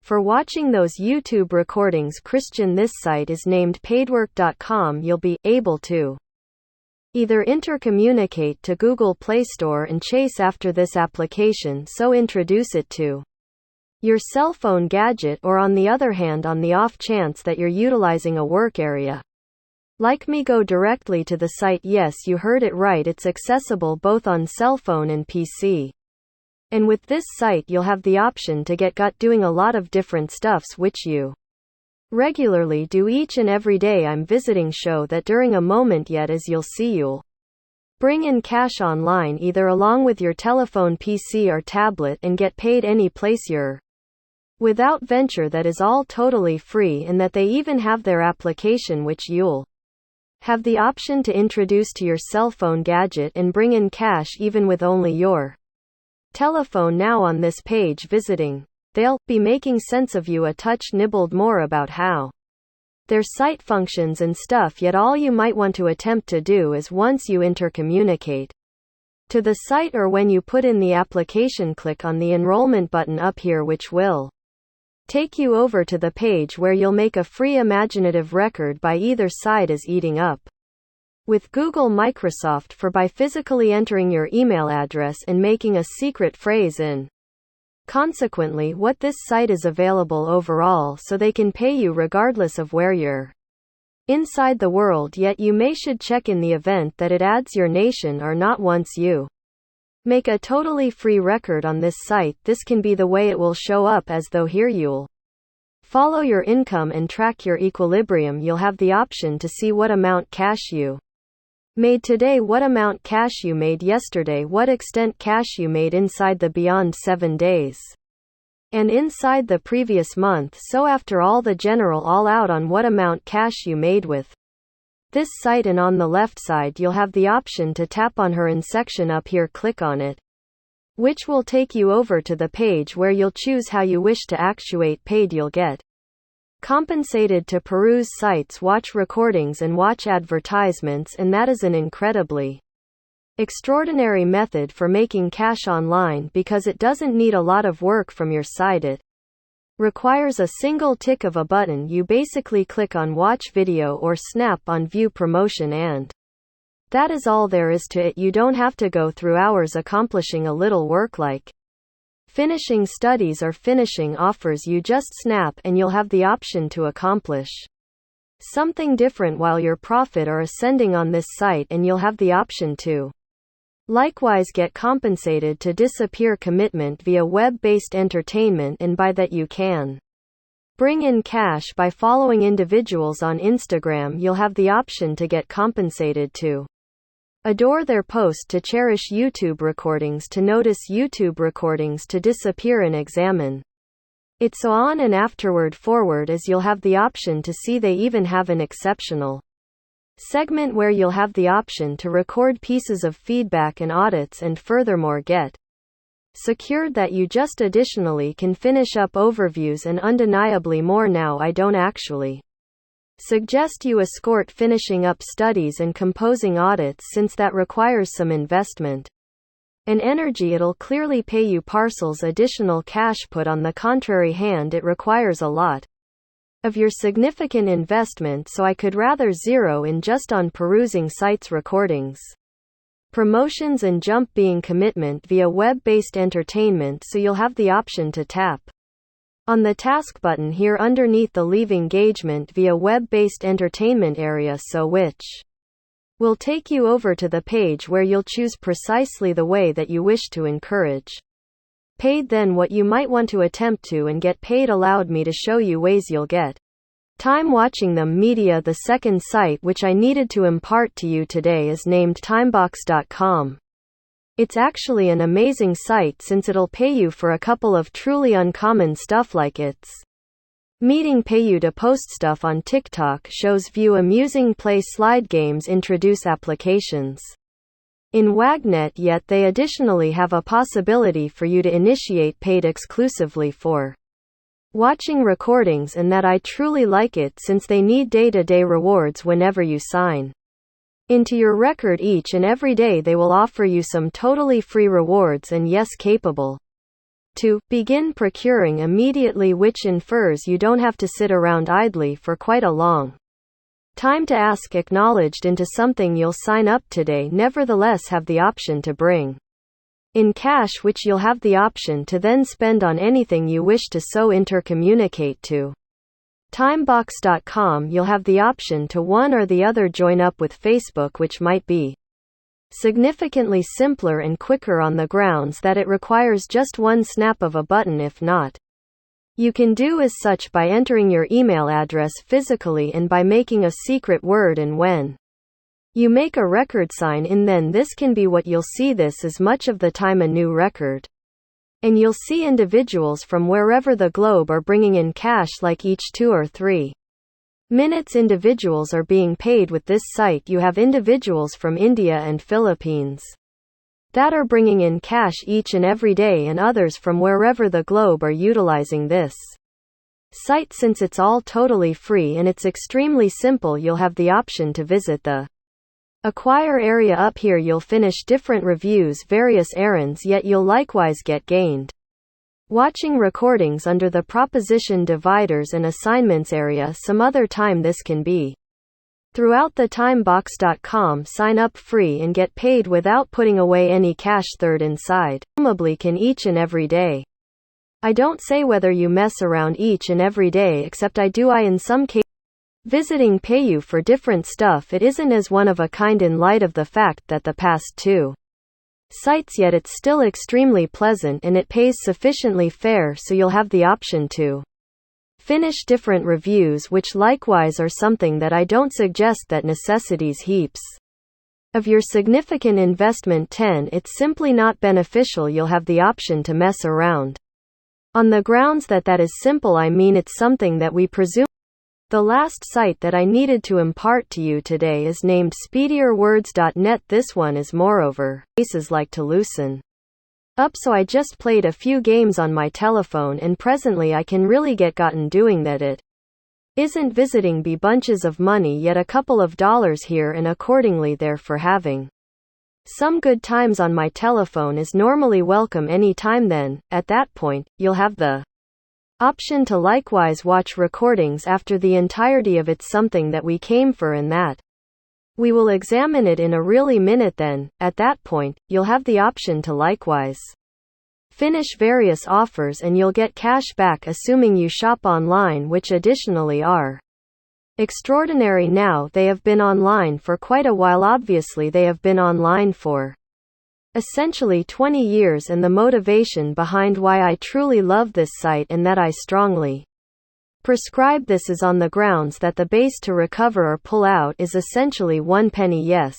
For watching those YouTube recordings. Christian, this site is named paidwork.com. You'll be able to either intercommunicate to Google Play Store and chase after this application, so introduce it to your cell phone gadget, or on the other hand, on the off chance that you're utilizing a work area like me, go directly to the site. Yes, you heard it right, it's accessible both on cell phone and PC. And with this site you'll have the option to get got doing a lot of different stuffs which you regularly do each and every day. I'm visiting show that during a moment yet, as you'll see, you'll bring in cash online either along with your telephone, PC or tablet, and get paid any place you're without venture. That is all totally free, and that they even have their application which you'll have the option to introduce to your cell phone gadget and bring in cash even with only your telephone. Now on this page visiting, they'll be making sense of you a touch, nibbled more about how their site functions and stuff. Yet all you might want to attempt to do is, once you intercommunicate to the site or when you put in the application, click on the enrollment button up here, which will take you over to the page where you'll make a free imaginative record by either side as eating up with Google Microsoft for by physically entering your email address and making a secret phrase in. Consequently, what this site is available overall, so they can pay you regardless of where you're inside the world. Yet you should check in the event that it adds your nation or not. Once you make a totally free record on this site, this can be the way it will show up, as though here you'll follow your income and track your equilibrium. You'll have the option to see what amount cash you made today, what amount cash you made yesterday, what extent cash you made inside the beyond 7 days, and inside the previous month. So after all, the general all out on what amount cash you made with this site. And on the left side you'll have the option to tap on her in section up here. Click on it, which will take you over to the page where you'll choose how you wish to actuate paid. You'll get compensated to peruse sites, watch recordings and watch advertisements, and that is an incredibly extraordinary method for making cash online, because it doesn't need a lot of work from your side. It requires a single tick of a button. You basically click on watch video or snap on view promotion, and that is all there is to it. You don't have to go through hours accomplishing a little work like finishing studies or finishing offers. You just snap and you'll have the option to accomplish something different while you're profit or ascending on this site, and you'll have the option to likewise get compensated to disappear commitment via web-based entertainment, and by that you can bring in cash by following individuals on Instagram. You'll have the option to get compensated to adore their post, to cherish YouTube recordings, to notice YouTube recordings, to disappear and examine it, so on and afterward forward, as you'll have the option to see. They even have an exceptional segment where you'll have the option to record pieces of feedback and audits, and furthermore get secured that you just additionally can finish up overviews and undeniably more. Now I don't actually suggest you escort finishing up studies and composing audits, since that requires some investment and energy. It'll clearly pay you parcels additional cash. Put on the contrary hand, it requires a lot of your significant investment, so I could rather zero in just on perusing sites, recordings, promotions and jump being commitment via web-based entertainment. So you'll have the option to tap on the task button here underneath the leave engagement via web-based entertainment area, so which will take you over to the page where you'll choose precisely the way that you wish to encourage paid. Then what you might want to attempt to and get paid. Allowed me to show you ways you'll get time watching them. Media. The second site which I needed to impart to you today is named Timebucks.com. It's actually an amazing site, since it'll pay you for a couple of truly uncommon stuff, like it's meeting pay you to post stuff on TikTok, shows, view amusing, play slide games, introduce applications in Wagnet. Yet they additionally have a possibility for you to initiate paid exclusively for watching recordings, and that I truly like it, since they need day-to-day rewards whenever you sign into your record. Each and every day they will offer you some totally free rewards, and yes, capable to begin procuring immediately, which infers you don't have to sit around idly for quite a long time to ask acknowledged into something you'll sign up today, nevertheless have the option to bring in cash, which you'll have the option to then spend on anything you wish to so intercommunicate to. Timebucks.com, you'll have the option to one or the other join up with Facebook, which might be significantly simpler and quicker on the grounds that it requires just one snap of a button. If not, you can do as such by entering your email address physically and by making a secret word, and when you make a record sign in, then this can be what you'll see. This is much of the time a new record, and you'll see individuals from wherever the globe are bringing in cash, like each 2 or 3 minutes individuals are being paid. With this site you have individuals from India and Philippines that are bringing in cash each and every day, and others from wherever the globe are utilizing this site. Since it's all totally free and it's extremely simple, you'll have the option to visit the acquire area. Up here you'll finish different reviews, various errands, yet you'll likewise get gained watching recordings under the proposition dividers and assignments area. Some other time this can be throughout the Timebucks.com sign up free and get paid without putting away any cash. Third inside presumably can each and every day. I don't say whether you mess around each and every day, except I do. In some cases visiting payout for different stuff, it isn't as one of a kind in light of the fact that the past 2 sites, yet it's still extremely pleasant and it pays sufficiently fair, so you'll have the option to finish different reviews, which likewise are something that I don't suggest that necessities heaps of your significant investment. 10. It's simply not beneficial. You'll have the option to mess around on the grounds that that is simple. I mean, it's something that we presume. The last site that I needed to impart to you today is named Speedierwords.net. This one is moreover cases like to loosen up, so I just played a few games on my telephone, and presently I can really get gotten doing that. It isn't visiting be bunches of money, yet a couple of dollars here and accordingly therefore having some good times on my telephone is normally welcome any time. Then at that point you'll have the option to likewise watch recordings after the entirety of it's something that we came for, and that we will examine it in a really minute. Then at that point you'll have the option to likewise finish various offers and you'll get cash back, assuming you shop online, which additionally are extraordinary. Now they have been online for quite a while. Obviously they have been online for essentially 20 years, and the motivation behind why I truly love this site and that I strongly prescribe this is on the grounds that the base to recover or pull out is essentially 1 penny. Yes,